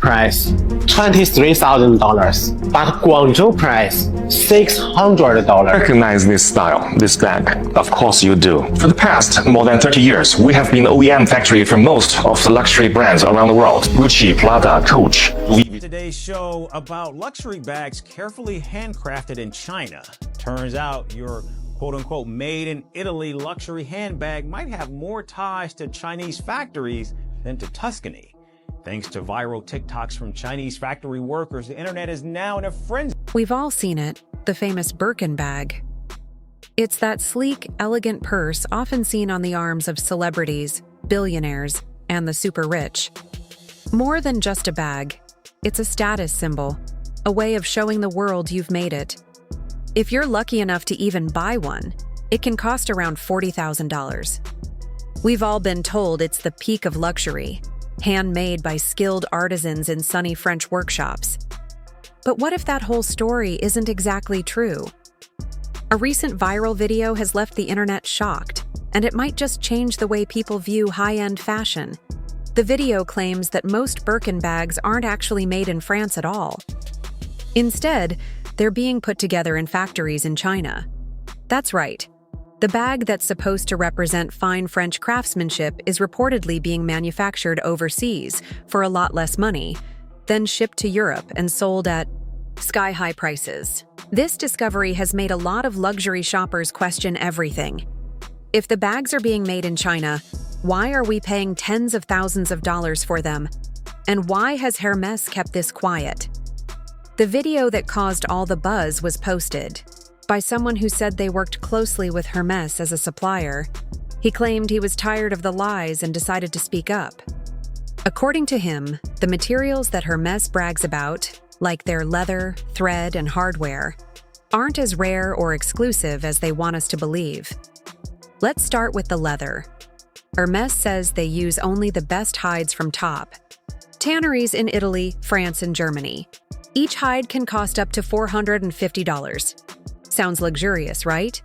price $23,000, but Guangzhou price $600. Recognize this style, this bag? Of course you do. For the past more than 30 years, we have been OEM factory for most of the luxury brands around the world. Gucci, Prada, Coach. Today's show about luxury bags carefully handcrafted in China. Turns out your quote-unquote made in Italy luxury handbag might have more ties to Chinese factories than to Tuscany. Thanks to viral TikToks from Chinese factory workers, the internet is now in a frenzy. We've all seen it, the famous Birkin bag. It's that sleek, elegant purse often seen on the arms of celebrities, billionaires, and the super rich. More than just a bag, it's a status symbol, a way of showing the world you've made it. If you're lucky enough to even buy one, it can cost around $40,000. We've all been told it's the peak of luxury, handmade by skilled artisans in sunny French workshops. But what if that whole story isn't exactly true? A recent viral video has left the internet shocked, and it might just change the way people view high-end fashion. The video claims that most Birkin bags aren't actually made in France at all. Instead, they're being put together in factories in China. That's right. The bag that's supposed to represent fine French craftsmanship is reportedly being manufactured overseas for a lot less money, then shipped to Europe and sold at sky-high prices. This discovery has made a lot of luxury shoppers question everything. If the bags are being made in China, why are we paying tens of thousands of dollars for them? And why has Hermes kept this quiet? The video that caused all the buzz was posted by someone who said they worked closely with Hermes as a supplier. He claimed he was tired of the lies and decided to speak up. According to him, the materials that Hermes brags about, like their leather, thread, and hardware, aren't as rare or exclusive as they want us to believe. Let's start with the leather. Hermes says they use only the best hides from top tanneries in Italy, France, and Germany. Each hide can cost up to $450. Sounds luxurious, right?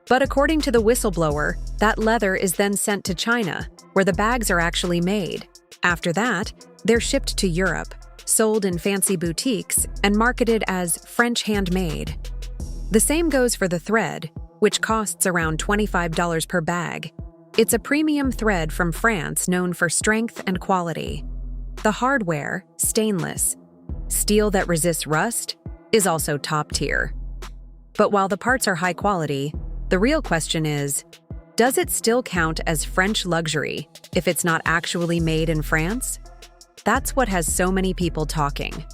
But according to the Whistleblower, that leather is then sent to China, where the bags are actually made. After that, they're shipped to Europe, sold in fancy boutiques, and marketed as French handmade. The same goes for the thread, which costs around $25 per bag. It's a premium thread from France known for strength and quality. The hardware, stainless, steel that resists rust, is also top tier. But while the parts are high quality, the real question is, does it still count as French luxury if it's not actually made in France? That's what has so many people talking.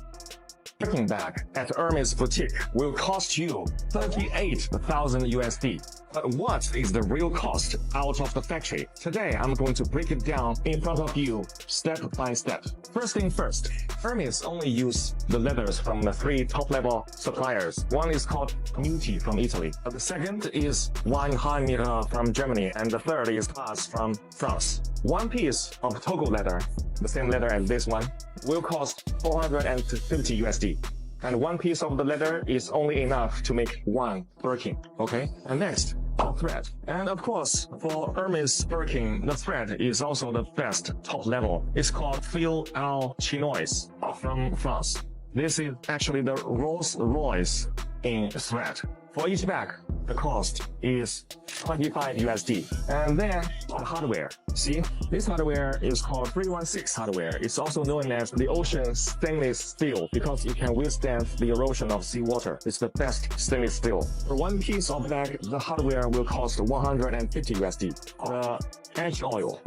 Birkin bag at Hermes boutique will cost you 38,000 USD. But what is the real cost out of the factory? Today, I'm going to break it down in front of you, step by step. First thing first, Hermes only use the leathers from the 3 top-level suppliers. One is called Muti from Italy. The second is Weinheim from Germany, and the third is Haas from France. One piece of Togo leather, the same leather as this one, will cost 450 USD. And one piece of the leather is only enough to make one Birkin, okay? And next, thread. And of course, for Hermes Birkin, the thread is also the best top level. It's called Fil al Chinois from France. This is actually the Rolls Royce in thread. For each bag, the cost is 25 USD. And then the hardware. See, this hardware is called 316 hardware. It's also known as the ocean stainless steel because it can withstand the erosion of seawater. It's the best stainless steel. For one piece of bag, the hardware will cost 150 USD. The edge oil.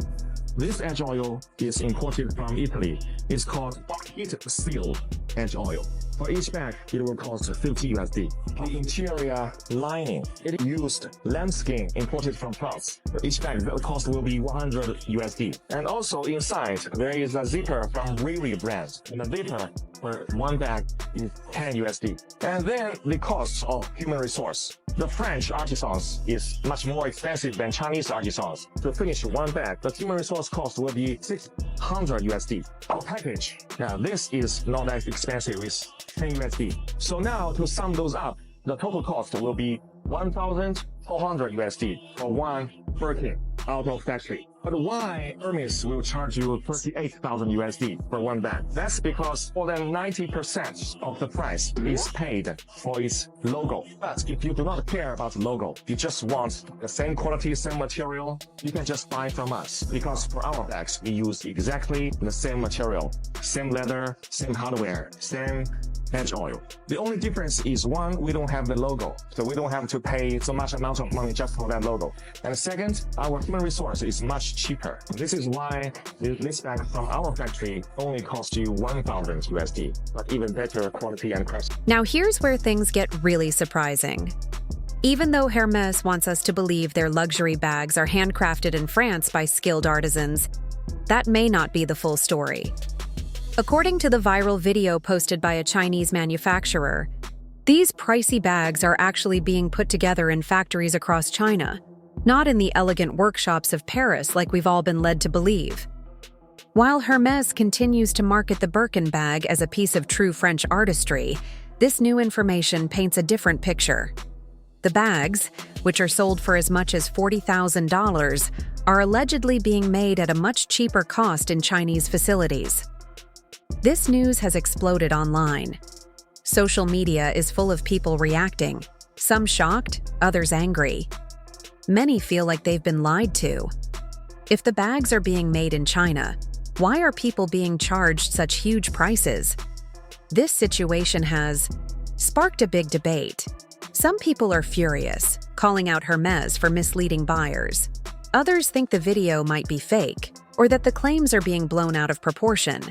This edge oil is imported from Italy. It's called heat seal edge oil. For each bag, it will cost 50 USD. The interior lining, it used lambskin imported from France. For each bag, the cost will be 100 USD. And also inside, there is a zipper from Riri brand. And the zipper for one bag is 10 USD. And then the cost of human resource. The French artisans is much more expensive than Chinese artisans. To finish one bag, the human resource cost will be 600 USD. The package, now this is not that expensive, it's 10 USD. So now to sum those up, the total cost will be 1,400 USD for one Birkin. out of factory. But why Hermes will charge you 38,000 USD for one bag? That's because more than 90% of the price is paid for its logo. But if you do not care about the logo, you just want the same quality, same material, you can just buy from us. Because for our bags, we use exactly the same material, same leather, same hardware, same edge oil. The only difference is one, we don't have the logo, so we don't have to pay so much amount of money just for that logo. And second, our human resource is much cheaper. This is why this bag from our factory only costs you 1,000 USD, but even better quality and price. Now here's where things get really surprising. Even though Hermes wants us to believe their luxury bags are handcrafted in France by skilled artisans, that may not be the full story. According to the viral video posted by a Chinese manufacturer, these pricey bags are actually being put together in factories across China, not in the elegant workshops of Paris like we've all been led to believe. While Hermes continues to market the Birkin bag as a piece of true French artistry, this new information paints a different picture. The bags, which are sold for as much as $40,000, are allegedly being made at a much cheaper cost in Chinese facilities. This news has exploded online. Social media is full of people reacting, some shocked, others angry. Many feel like they've been lied to. If the bags are being made in China, why are people being charged such huge prices? This situation has sparked a big debate. Some people are furious, calling out Hermes for misleading buyers. Others think the video might be fake, or that the claims are being blown out of proportion.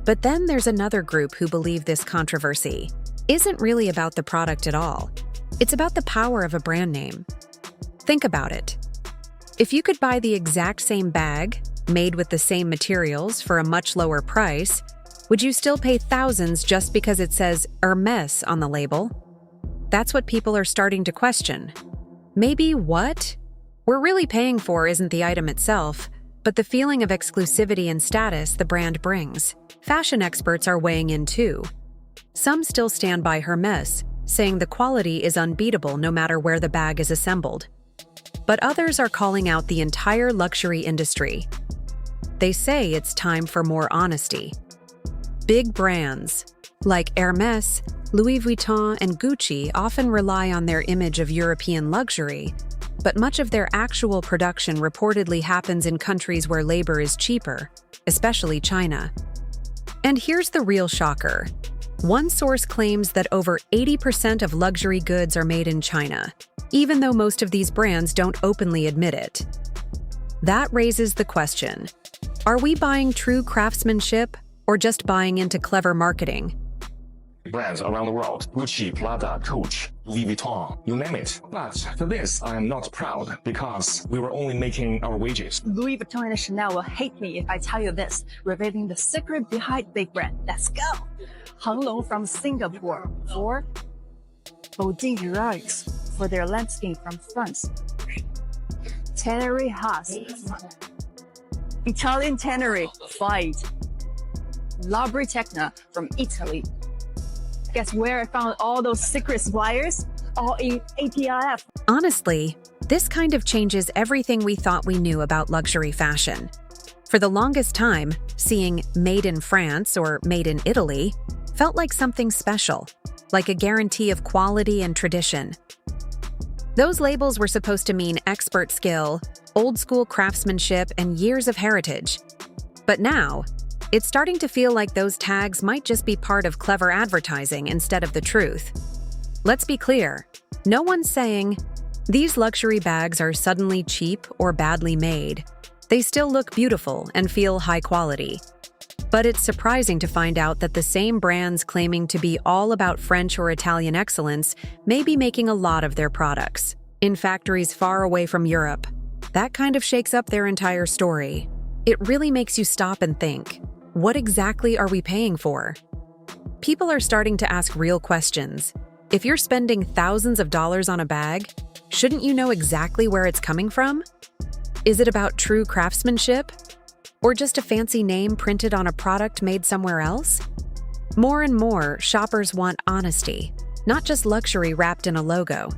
But then there's another group who believe this controversy isn't really about the product at all. It's about the power of a brand name. Think about it. If you could buy the exact same bag, made with the same materials for a much lower price, would you still pay thousands just because it says Hermes on the label? That's what people are starting to question. Maybe what we're really paying for isn't the item itself, but the feeling of exclusivity and status the brand brings. Fashion experts are weighing in too. Some still stand by Hermes, saying the quality is unbeatable no matter where the bag is assembled. But others are calling out the entire luxury industry. They say it's time for more honesty. Big brands like Hermes, Louis Vuitton, and Gucci often rely on their image of European luxury, but much of their actual production reportedly happens in countries where labor is cheaper, especially China. And here's the real shocker. One source claims that over 80% of luxury goods are made in China, even though most of these brands don't openly admit it. That raises the question, are we buying true craftsmanship or just buying into clever marketing? Brands around the world, Gucci, Prada, Coach, Louis Vuitton, you name it. But for this, I am not proud because we were only making our wages. Louis Vuitton and Chanel will hate me if I tell you this, revealing the secret behind big brand. Let's go! Hang Long from Singapore, or Boutique Rugs for their landscape from France. Tannery Haas, Italian Tannery, Fight. Labri Tecna from Italy. Guess where I found all those secret suppliers? All in ATIF. Honestly, this kind of changes everything we thought we knew about luxury fashion. For the longest time, seeing Made in France or Made in Italy felt like something special, like a guarantee of quality and tradition. Those labels were supposed to mean expert skill, old-school craftsmanship, and years of heritage. But now, it's starting to feel like those tags might just be part of clever advertising instead of the truth. Let's be clear, no one's saying, these luxury bags are suddenly cheap or badly made. They still look beautiful and feel high quality. But it's surprising to find out that the same brands claiming to be all about French or Italian excellence may be making a lot of their products in factories far away from Europe. That kind of shakes up their entire story. It really makes you stop and think, what exactly are we paying for? People are starting to ask real questions. If you're spending thousands of dollars on a bag, shouldn't you know exactly where it's coming from? Is it about true craftsmanship? Or just a fancy name printed on a product made somewhere else? More and more, shoppers want honesty, not just luxury wrapped in a logo.